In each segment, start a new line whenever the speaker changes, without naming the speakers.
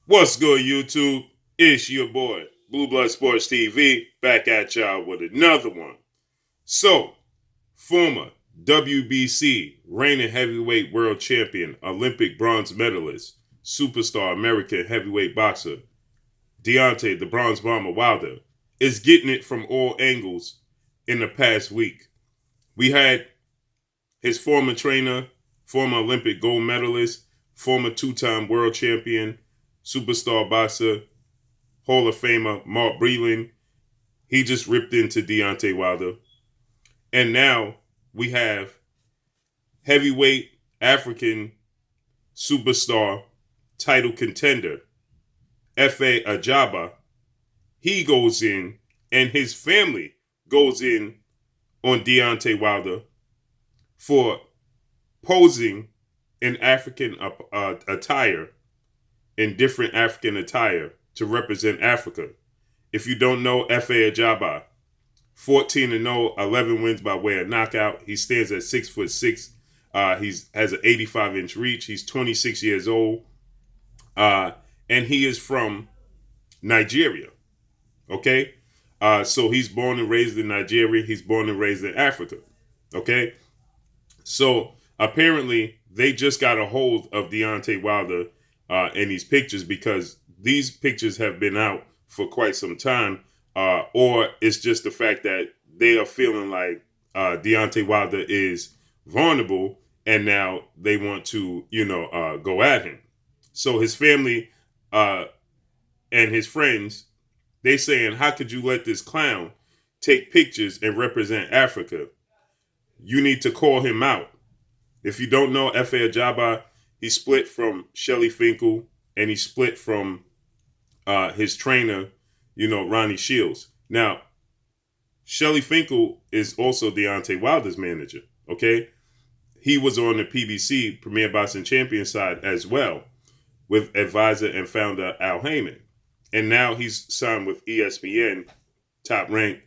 What's good, YouTube? It's your boy, Blue Blood Sports TV, back at y'all with another one. So, former WBC reigning heavyweight world champion, Olympic bronze medalist, superstar American heavyweight boxer, Deontay the Bronze Bomber Wilder, is getting it from all angles in the past week. We had his former trainer, former Olympic gold medalist, former two-time world champion, superstar boxer, Hall of Famer Mark Breland. He just ripped into Deontay Wilder. And now we have heavyweight African superstar title contender Efe Ajagba. He goes in and his family goes in on Deontay Wilder for posing in African attire, in different African attire to represent Africa. If you don't know Efe Ajagba, 14-0, 11 wins by way of knockout. He stands at 6'6". He has an 85-inch reach. He's 26 years old, and he is from Nigeria. Okay, so he's born and raised in Nigeria. He's born and raised in Africa. Okay, so apparently they just got a hold of Deontay Wilder in these pictures, because these pictures have been out for quite some time, or it's just the fact that they are feeling like Deontay Wilder is vulnerable, and now they want to, go at him. So his family and his friends, they saying, how could you let this clown take pictures and represent Africa? You need to call him out. If you don't know Efe Ajagba, he split from Shelly Finkel, and he split from his trainer, Ronnie Shields. Now, Shelly Finkel is also Deontay Wilder's manager, okay? He was on the PBC, Premier Boxing Champion side as well, with advisor and founder Al Heyman. And now he's signed with ESPN, top rank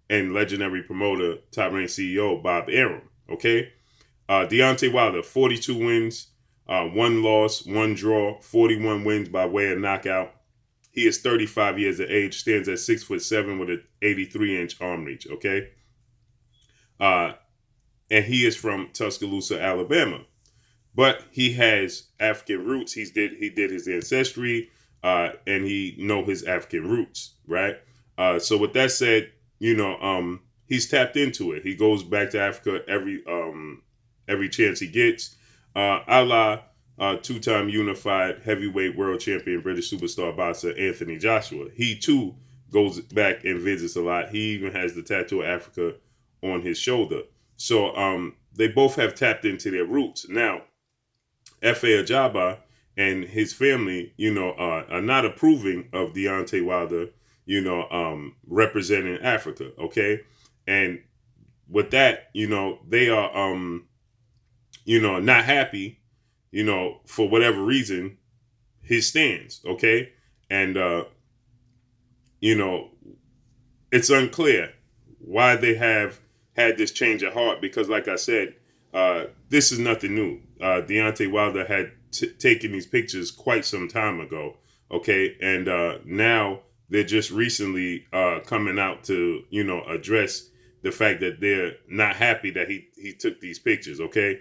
and legendary promoter, top rank CEO Bob Arum, okay? Deontay Wilder, 42 wins, 1 loss, 1 draw, 41 wins by way of knockout. He is 35 years of age, stands at 6'7" with an 83-inch arm reach, okay? And he is from Tuscaloosa, Alabama. But he has African roots. He did his ancestry, and he know his African roots, right? So with that said, he's tapped into it. He goes back to Africa every chance he gets. A la two-time unified heavyweight world champion British superstar boxer Anthony Joshua. He too goes back and visits a lot. He even has the tattoo of Africa on his shoulder. So they both have tapped into their roots. Now, Efe Ajagba and his family, are not approving of Deontay Wilder, representing Africa. Okay, and with that, they are, not happy, for whatever reason, his stands. Okay, and it's unclear why they have had this change of heart, because, like I said, this is nothing new. Deontay Wilder had taken these pictures quite some time ago, okay? And now they're just recently coming out to, address the fact that they're not happy that he took these pictures, okay?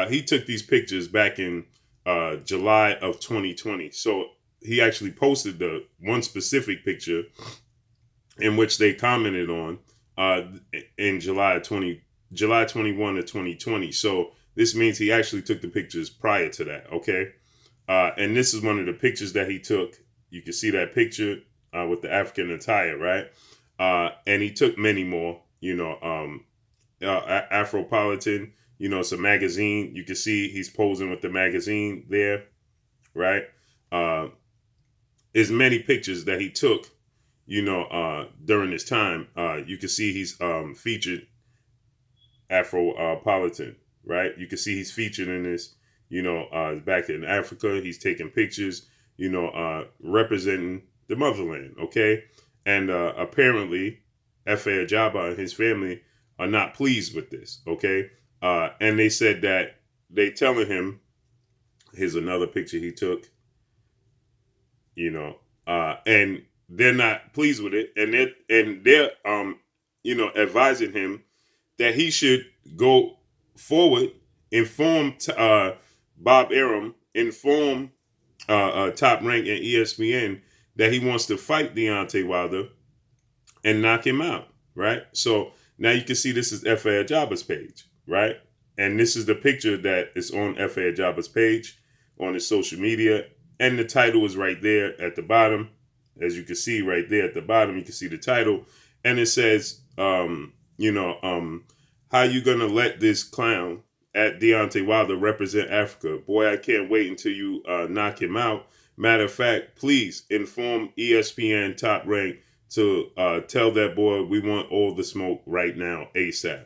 He took these pictures back in July of 2020. So he actually posted the one specific picture in which they commented on in July 21 of 2020. So this means he actually took the pictures prior to that, okay? And this is one of the pictures that he took. You can see that picture with the African attire, right? And he took many more, Afropolitan, it's a magazine. You can see he's posing with the magazine there, right? There's many pictures that he took, during this time. You can see he's featured Afropolitan, right? You can see he's featured in this, back in Africa. He's taking pictures, representing the motherland, okay? And apparently, Efe Ajagba and his family are not pleased with this, okay? And they said that they telling him, here's another picture he took. and they're not pleased with it, and they're advising him that he should go forward, inform Bob Arum, inform Top Rank and ESPN that he wants to fight Deontay Wilder and knock him out, right? So now you can see this is Efe Ajagba's page, right? And this is the picture that is on Efe Ajagba's page on his social media. And the title is right there at the bottom. As you can see right there at the bottom, you can see the title. And it says, how you gonna let this clown at Deontay Wilder represent Africa? Boy, I can't wait until you knock him out. Matter of fact, please inform ESPN Top Rank to tell that boy we want all the smoke right now, ASAP.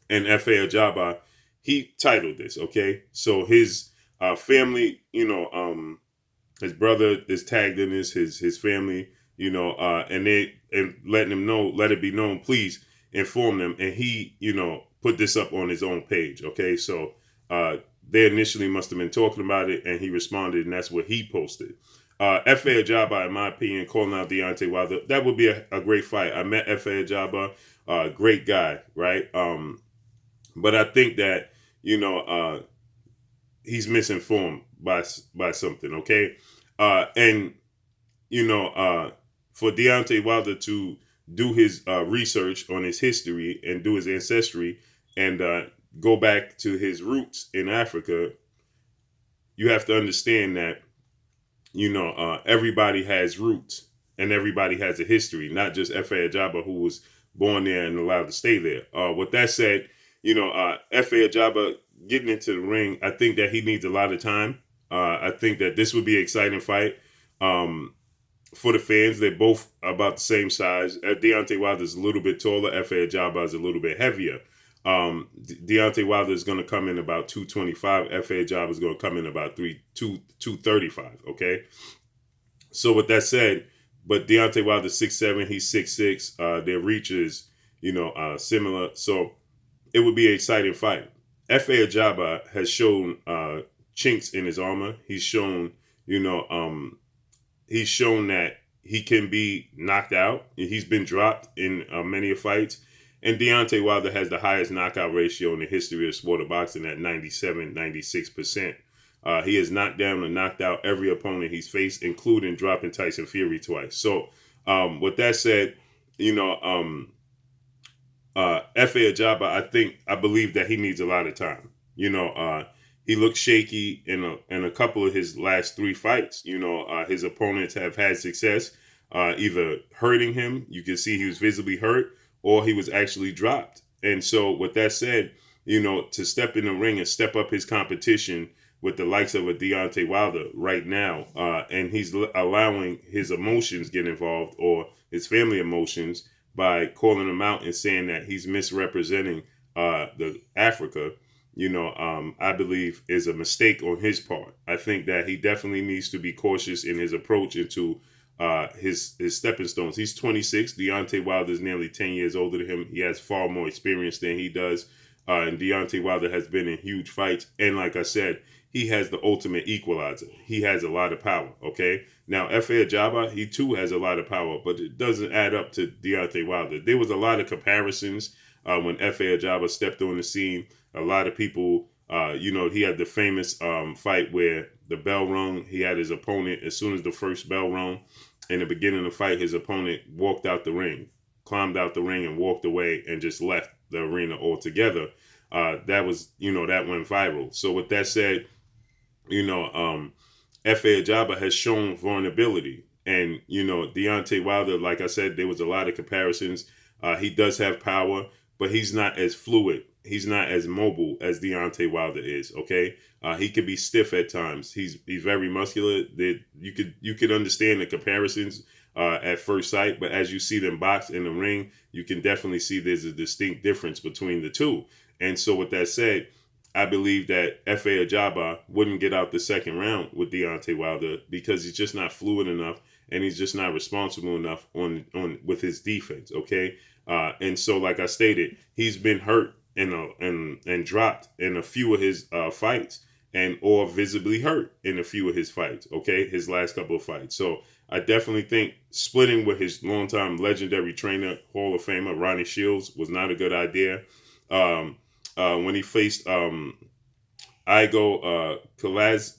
And Efe Ajagba, he titled this, okay? So his family, his brother is tagged in this, his family, and letting him know, let it be known, please inform them. And he, put this up on his own page, okay? So they initially must have been talking about it, and he responded, and that's what he posted. Efe Ajagba, in my opinion, calling out Deontay Wilder, that would be a great fight. I met Efe Ajagba, great guy, right? But I think that, he's misinformed by something, okay? And for Deontay Wilder to do his research on his history and do his ancestry and go back to his roots in Africa, you have to understand that, everybody has roots and everybody has a history, not just Efe Ajagba, who was born there and allowed to stay there. With that said, Efe Ajagba getting into the ring, I think that he needs a lot of time. I think that this would be an exciting fight for the fans. They're both about the same size. Deontay Wilder is a little bit taller. Efe Ajagba is a little bit heavier. Deontay Wilder is going to come in about 225. Efe Ajagba is going to come in about 235. Okay. So with that said, but Deontay Wilder 6'7", he's 6'6". Their reach is, similar. So it would be an exciting fight. Efe Ajagba has shown chinks in his armor. He's shown, he's shown that he can be knocked out. He's been dropped in many fights. And Deontay Wilder has the highest knockout ratio in the history of sport of boxing at 97, 96%. He has knocked down and knocked out every opponent he's faced, including dropping Tyson Fury twice. So with that said, Efe Ajagba, I believe that he needs a lot of time. He looked shaky in a couple of his last 3 fights. His opponents have had success either hurting him. You can see he was visibly hurt, or he was actually dropped. And so with that said, to step in the ring and step up his competition with the likes of a Deontay Wilder right now, and he's allowing his emotions get involved, or his family emotions, by calling him out and saying that he's misrepresenting the Africa, I believe is a mistake on his part. I think that he definitely needs to be cautious in his approach into his stepping stones. He's 26. Deontay Wilder is nearly 10 years older than him. He has far more experience than he does. And Deontay Wilder has been in huge fights. And like I said, he has the ultimate equalizer. He has a lot of power, okay? Now, Efe Ajagba, he too has a lot of power, but it doesn't add up to Deontay Wilder. There was a lot of comparisons when Efe Ajagba stepped on the scene. A lot of people, he had the famous fight where the bell rung. He had his opponent, as soon as the first bell rung, in the beginning of the fight, his opponent walked out the ring, climbed out the ring and walked away and just left the arena altogether. That was, that went viral. So with that said, Efe Ajagba has shown vulnerability. And, Deontay Wilder, like I said, there was a lot of comparisons. He does have power, but he's not as fluid. He's not as mobile as Deontay Wilder is, okay? He could be stiff at times. He's very muscular. You could understand the comparisons at first sight, but as you see them box in the ring, you can definitely see there's a distinct difference between the two. And so with that said, I believe that Efe Ajagba wouldn't get out the second round with Deontay Wilder because he's just not fluid enough and he's just not responsible enough on with his defense, okay? And so, like I stated, he's been hurt and dropped in a few of his fights. and or visibly hurt in a few of his fights. Okay, his last couple of fights. So I definitely think splitting with his longtime legendary trainer, Hall of Famer Ronnie Shields, was not a good idea. Um, when he faced Igo Kalaz,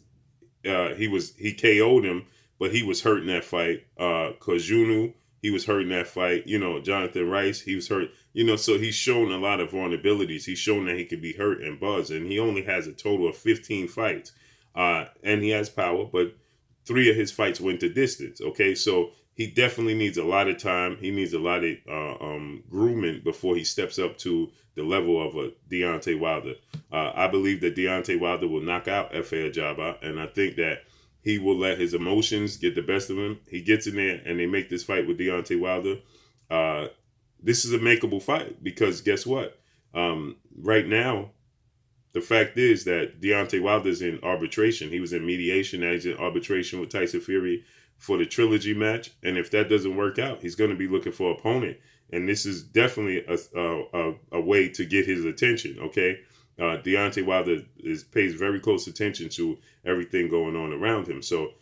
he KO'd him, but he was hurt in that fight. Kojunu, he was hurt in that fight. You know, Jonathan Rice, he was hurt. You know, so he's shown a lot of vulnerabilities. He's shown that he could be hurt and buzz, and he only has a total of 15 fights. And he has power, but 3 of his fights went to distance. Okay, so he definitely needs a lot of time. He needs a lot of grooming before he steps up to the level of a Deontay Wilder. I believe that Deontay Wilder will knock out Efe Ajagba, and I think that he will let his emotions get the best of him. He gets in there, and they make this fight with Deontay Wilder. This is a makeable fight because guess what? Right now, the fact is that Deontay Wilder's in arbitration. He was in mediation. Now he's in arbitration with Tyson Fury for the trilogy match. And if that doesn't work out, he's going to be looking for an opponent. And this is definitely a way to get his attention. Okay, Deontay Wilder pays very close attention to everything going on around him. So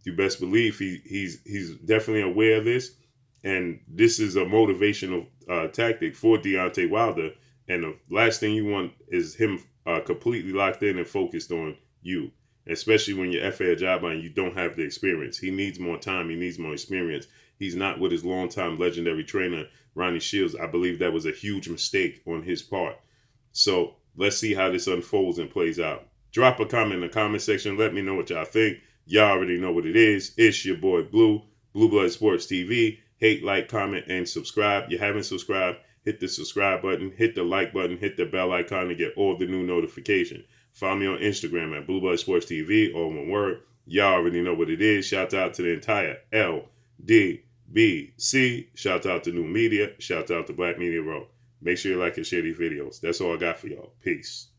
you best believe he's definitely aware of this. And this is a motivational tactic for Deontay Wilder. And the last thing you want is him completely locked in and focused on you, especially when you're Efe Ajagba and you don't have the experience. He needs more time. He needs more experience. He's not with his longtime legendary trainer, Ronnie Shields. I believe that was a huge mistake on his part. So let's see how this unfolds and plays out. Drop a comment in the comment section. Let me know what y'all think. Y'all already know what it is. It's your boy Blue Blood Sports TV. Hate, like, comment, and subscribe. You haven't subscribed, hit the subscribe button, hit the like button, hit the bell icon to get all the new notifications. Follow me on Instagram at Blue Blood Sports TV, all one word. Y'all already know what it is. Shout out to the entire LDBC. Shout out to New Media. Shout out to Black Media Row. Make sure you like and share these videos. That's all I got for y'all. Peace.